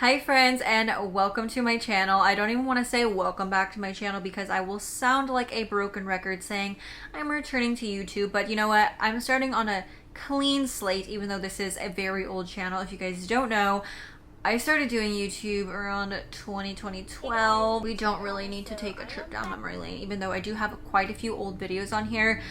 Hi friends, and welcome to my channel. I don't even want to say welcome back to my channel because I will sound like a broken record saying I'm returning to YouTube, but you know what? I'm starting on a clean slate even though this is a very old channel. If you guys don't know, I started doing YouTube around 2012. We don't really need to take a trip down memory lane, even though I do have quite a few old videos on here.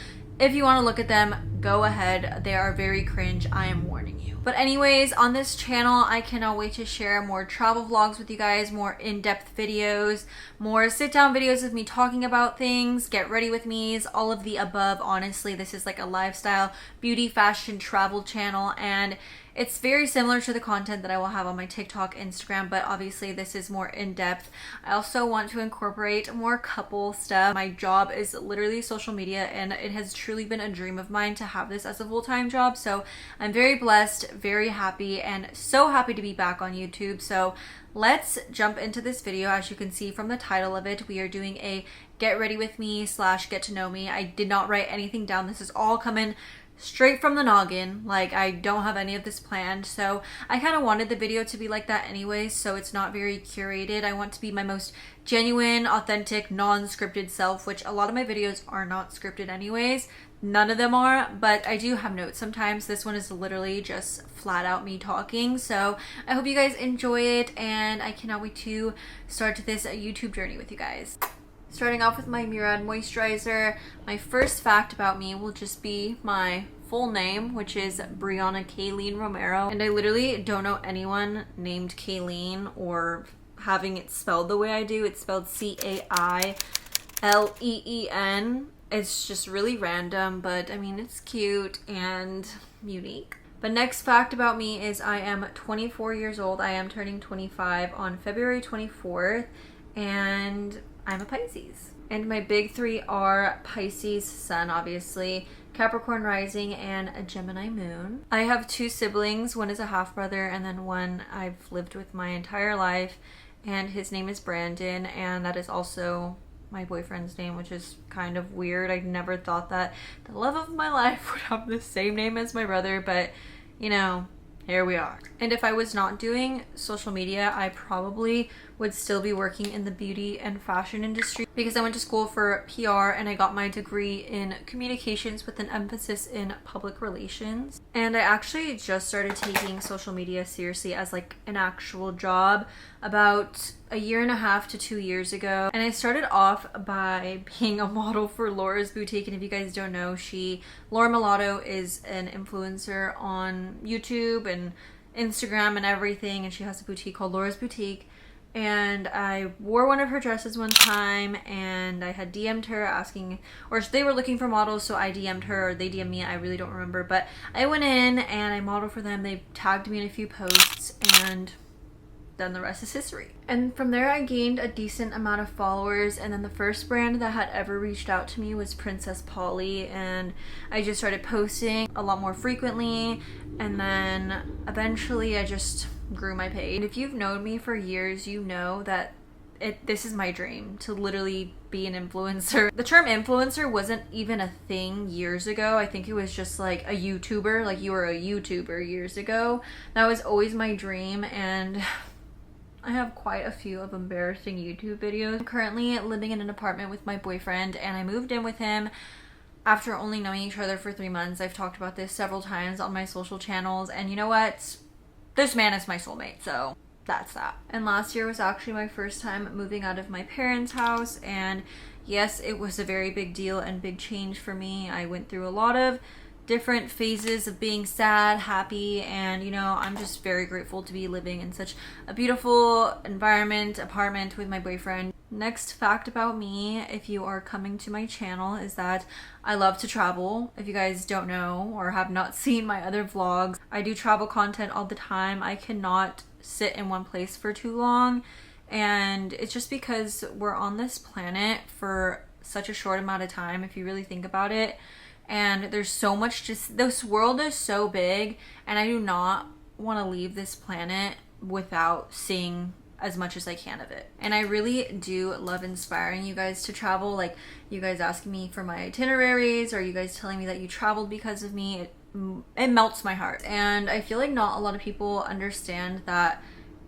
If you want to look at them, go ahead. They are very cringe, I am warning you. But anyways, on this channel, I cannot wait to share more travel vlogs with you guys, more in-depth videos, more sit-down videos of me talking about things, get ready with me's, all of the above. Honestly, this is like a lifestyle, beauty, fashion, travel channel, and it's very similar to the content that I will have on my TikTok, Instagram, but obviously this is more in-depth. I also want to incorporate more couple stuff. My job is literally social media, and it has truly been a dream of mine to have this as a full-time job. So I'm very blessed, very happy, and so happy to be back on YouTube. So let's jump into this video. As you can see from the title of it, we are doing a get ready with me / get to know me. I did not write anything down. This is all coming straight from the noggin. Like, I don't have any of this planned, so I kind of wanted the video to be like that anyway, so it's not very curated. I want to be my most genuine, authentic, non-scripted self, which a lot of my videos are not scripted anyways. None of them are, but I do have notes sometimes. This one is literally just flat out me talking, so I hope you guys enjoy it, and I cannot wait to start this YouTube journey with you guys. Starting off with my Murad moisturizer, my first fact about me will just be my full name, which is Bryanna Romero. And I literally don't know anyone named Kayleen or having it spelled the way I do. It's spelled C-A-I-L-E-E-N. It's just really random, but I mean, it's cute and unique. But next fact about me is I am 24 years old. I am turning 25 on February 24th, and I'm a Pisces. And my big three are Pisces sun, obviously, Capricorn rising, and a Gemini moon. I have two siblings. One is a half brother, and then one I've lived with my entire life, and his name is Brandon, and that is also my boyfriend's name, which is kind of weird. I never thought that the love of my life would have the same name as my brother, but you know, here we are. And if I was not doing social media, I probably would still be working in the beauty and fashion industry because I went to school for PR and I got my degree in communications with an emphasis in public relations. And I actually just started taking social media seriously as like an actual job about a year and a half to 2 years ago. And I started off by being a model for Laura's Boutique. And if you guys don't know, Laura Mulatto is an influencer on YouTube and Instagram and everything, and she has a boutique called Laura's Boutique. And I wore one of her dresses one time, and I had DM'd her asking, or they were looking for models, so I DM'd her, or they DM'd me, I really don't remember, but I went in and I modeled for them. They tagged me in a few posts, and then the rest is history. And from there I gained a decent amount of followers, and then the first brand that had ever reached out to me was Princess Polly, and I just started posting a lot more frequently, and then eventually I just grew my page. And if you've known me for years, you know that this is my dream, to literally be an influencer. The term influencer wasn't even a thing years ago. I think it was just like a YouTuber, like you were a YouTuber years ago. That was always my dream, and I have quite a few of embarrassing YouTube videos. I'm currently living in an apartment with my boyfriend, and I moved in with him after only knowing each other for 3 months. I've talked about this several times on my social channels, and you know what? This man is my soulmate, so that's that. And last year was actually my first time moving out of my parents' house, and yes, it was a very big deal and big change for me. I went through a lot of different phases of being sad, happy, and you know, I'm just very grateful to be living in such a beautiful apartment with my boyfriend. Next fact about me, if you are coming to my channel, is that I love to travel. If you guys don't know or have not seen my other vlogs, I do travel content all the time. I cannot sit in one place for too long, and it's just because we're on this planet for such a short amount of time, if you really think about it. And there's so much, this world is so big, and I do not want to leave this planet without seeing as much as I can of it. And I really do love inspiring you guys to travel, like you guys asking me for my itineraries, or you guys telling me that you traveled because of me. It melts my heart. And I feel like not a lot of people understand that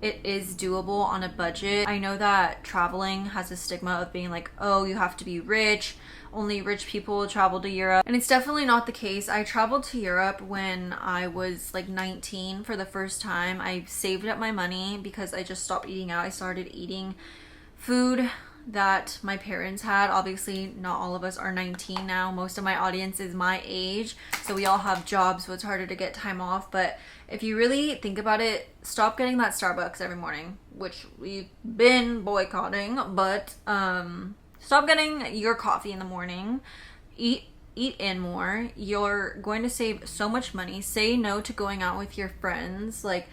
it is doable on a budget. I know that traveling has a stigma of being like, oh, you have to be rich. Only rich people travel to Europe. And it's definitely not the case. I traveled to Europe when I was like 19 for the first time. I saved up my money because I just stopped eating out. I started eating food that my parents had. Obviously, not all of us are 19 now. Most of my audience is my age. So we all have jobs, so it's harder to get time off. But if you really think about it, stop getting that Starbucks every morning, which we've been boycotting, but stop getting your coffee in the morning. Eat in more. You're going to save so much money. Say no to going out with your friends. Like,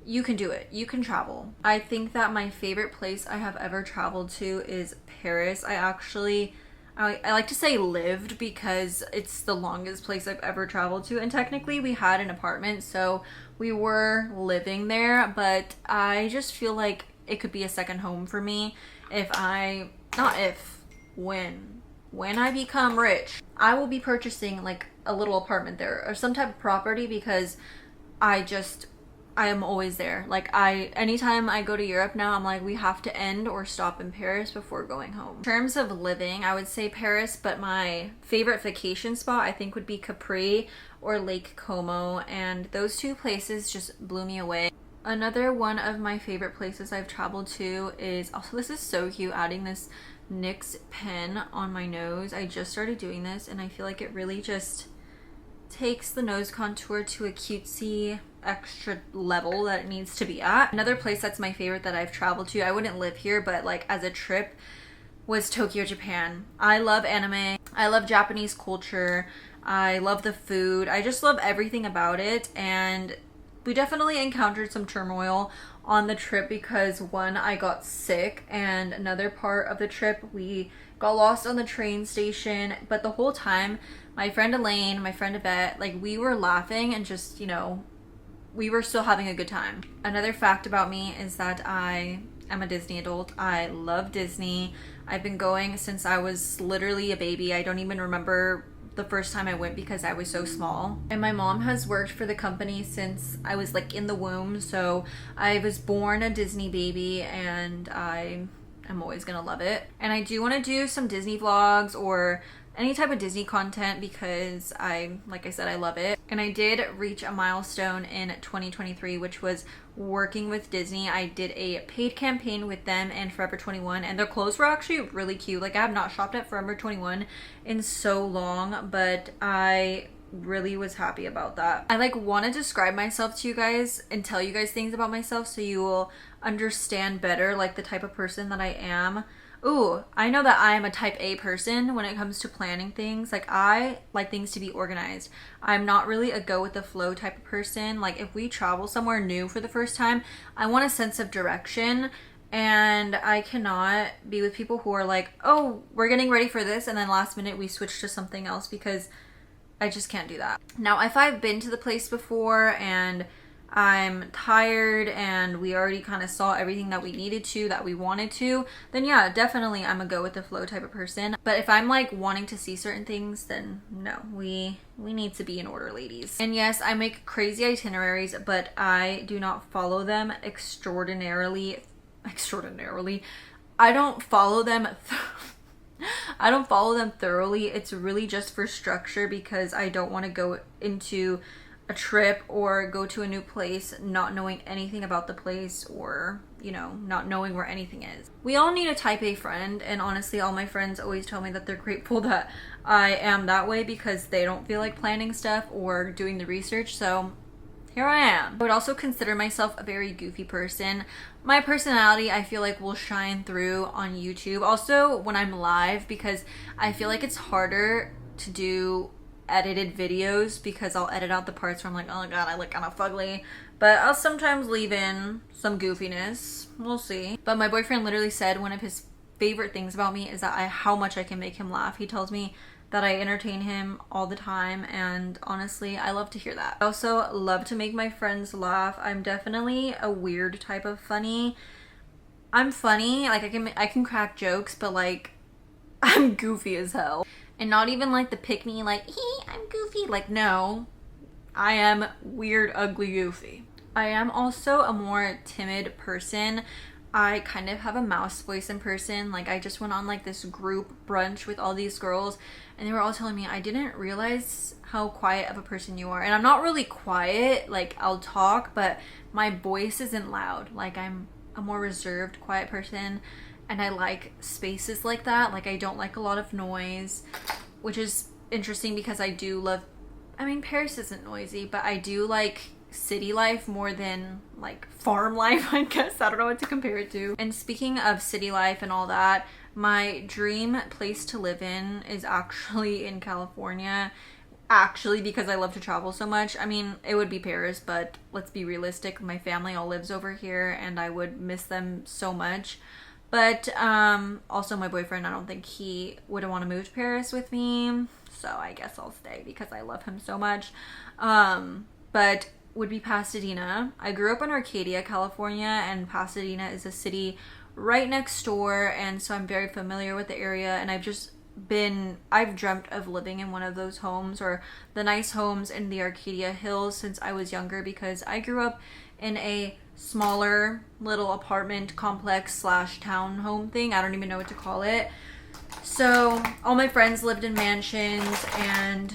you can do it. You can travel. I think that my favorite place I have ever traveled to is Paris. I like to say lived because it's the longest place I've ever traveled to. And technically we had an apartment, so we were living there. But I just feel like it could be a second home for me when I become rich. I will be purchasing like a little apartment there or some type of property because I am always there. Like anytime I go to Europe now, I'm like, we have to end or stop in Paris before going home. In terms of living, I would say Paris, but my favorite vacation spot I think would be Capri or Lake Como, and those two places just blew me away. Another one of my favorite places I've traveled to is also, this is so cute, adding this NYX pen on my nose. I just started doing this and I feel like it really just takes the nose contour to a cutesy extra level that it needs to be at. Another place that's my favorite that I've traveled to, I wouldn't live here, but like as a trip, was Tokyo, Japan. I love anime. I love Japanese culture. I love the food. I just love everything about it. And we definitely encountered some turmoil on the trip because one, I got sick, and another part of the trip we got lost on the train station. But the whole time, my friend Elaine, my friend Yvette, like we were laughing and just, you know, we were still having a good time. Another fact about me is that I am a Disney adult. I love Disney. I've been going since I was literally a baby. I don't even remember the first time I went because I was so small. And my mom has worked for the company since I was like in the womb. So I was born a Disney baby and I'm always gonna love it. And I do want to do some Disney vlogs or any type of Disney content because like I said, I love it. And I did reach a milestone in 2023, which was working with Disney. I did a paid campaign with them and Forever 21, and their clothes were actually really cute. Like I have not shopped at Forever 21 in so long, but I really was happy about that. I like want to describe myself to you guys and tell you guys things about myself so you will understand better like the type of person that I am. Ooh, I know that I am a type A person when it comes to planning things. Like I like things to be organized. I'm not really a go with the flow type of person. Like if we travel somewhere new for the first time, I want a sense of direction, and I cannot be with people who are like, oh, we're getting ready for this, and then last minute we switch to something else, because I just can't do that. Now, if I've been to the place before and I'm tired and we already kind of saw everything that we needed to, that we wanted to, then yeah, definitely I'm a go with the flow type of person. But if I'm like wanting to see certain things, then no, we need to be in order, ladies. And yes, I make crazy itineraries, but I do not follow them extraordinarily. I don't follow them thoroughly. It's really just for structure because I don't want to go into a trip or go to a new place not knowing anything about the place, or you know, not knowing where anything is. We all need a type A friend, and honestly all my friends always tell me that they're grateful that I am that way because they don't feel like planning stuff or doing the research. So here I am. I would also consider myself a very goofy person. My personality, I feel like, will shine through on YouTube, also when I'm live, because I feel like it's harder to do edited videos because I'll edit out the parts where I'm like, oh my god, I look kind of fugly, but I'll sometimes leave in some goofiness. We'll see. But my boyfriend literally said one of his favorite things about me is that how much I can make him laugh. He tells me that I entertain him all the time, and honestly, I love to hear that. I also love to make my friends laugh. I'm definitely a weird type of funny. I'm funny, like I can crack jokes, but like I'm goofy as hell. And not even like the pick me, like, hey, I'm goofy. Like, no, I am weird, ugly, goofy. I am also a more timid person. I kind of have a mouse voice in person. Like, I just went on like this group brunch with all these girls and they were all telling me, I didn't realize how quiet of a person you are. And I'm not really quiet, like I'll talk, but my voice isn't loud. Like, I'm a more reserved, quiet person and I like spaces like that. Like, I don't like a lot of noise, which is interesting because I do love, I mean, Paris isn't noisy, but I do like city life more than like farm life, I guess. I don't know what to compare it to. And speaking of city life and all that, my dream place to live in is actually in California. Actually, because I love to travel so much. I mean, it would be Paris, but let's be realistic. My family all lives over here and I would miss them so much. But also my boyfriend, I don't think he would want to move to Paris with me. So I guess I'll stay because I love him so much. But would be Pasadena. I grew up in Arcadia, California, and Pasadena is a city right next door, and so I'm very familiar with the area, and I've dreamt of living in one of those homes or the nice homes in the Arcadia Hills since I was younger, because I grew up in a smaller little apartment complex slash townhome thing. I don't even know what to call it. So all my friends lived in mansions and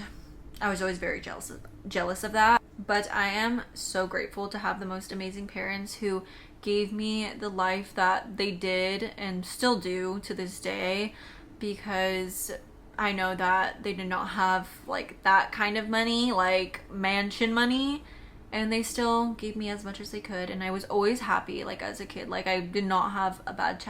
I was always very jealous of that. But I am so grateful to have the most amazing parents who gave me the life that they did and still do to this day, because I know that they did not have like that kind of money, like mansion money, and they still gave me as much as they could, and I was always happy like as a kid. Like, I did not have a bad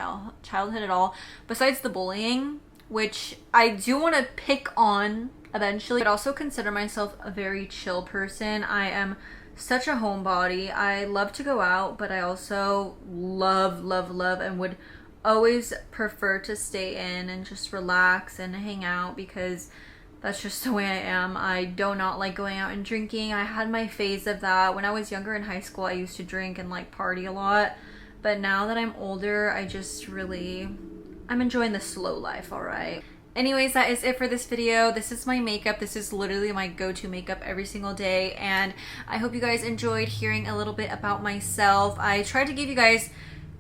childhood at all, besides the bullying, which I do want to pick on eventually, but also consider myself a very chill person. I am such a homebody. I love to go out, but I also love and would always prefer to stay in and just relax and hang out, because that's just the way I am. I do not like going out and drinking. I had my phase of that when I was younger in high school. I used to drink and like party a lot, but now that I'm older, I'm enjoying the slow life, all right? Anyways, that is it for this video. This is my makeup. This is literally my go-to makeup every single day, and I hope you guys enjoyed hearing a little bit about myself. I tried to give you guys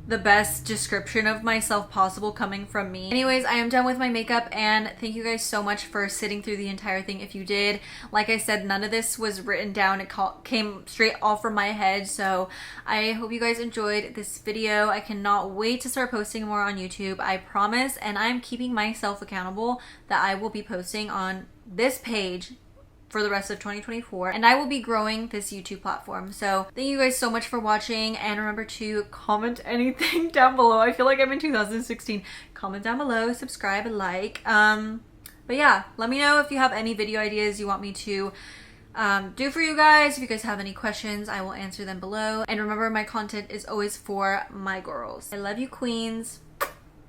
the best description of myself possible coming from me. Anyways, I am done with my makeup, and thank you guys so much for sitting through the entire thing if you did. Like I said, none of this was written down. It came straight off from my head, so I hope you guys enjoyed this video. I cannot wait to start posting more on YouTube, I promise, and I'm keeping myself accountable that I will be posting on this page for the rest of 2024, and I will be growing this YouTube platform. So thank you guys so much for watching, and remember to comment anything down below. I feel like I'm in 2016. Comment down below, subscribe, like. But yeah, let me know if you have any video ideas you want me to do for you guys. If you guys have any questions, I will answer them below. And remember, my content is always for my girls. I love you, queens.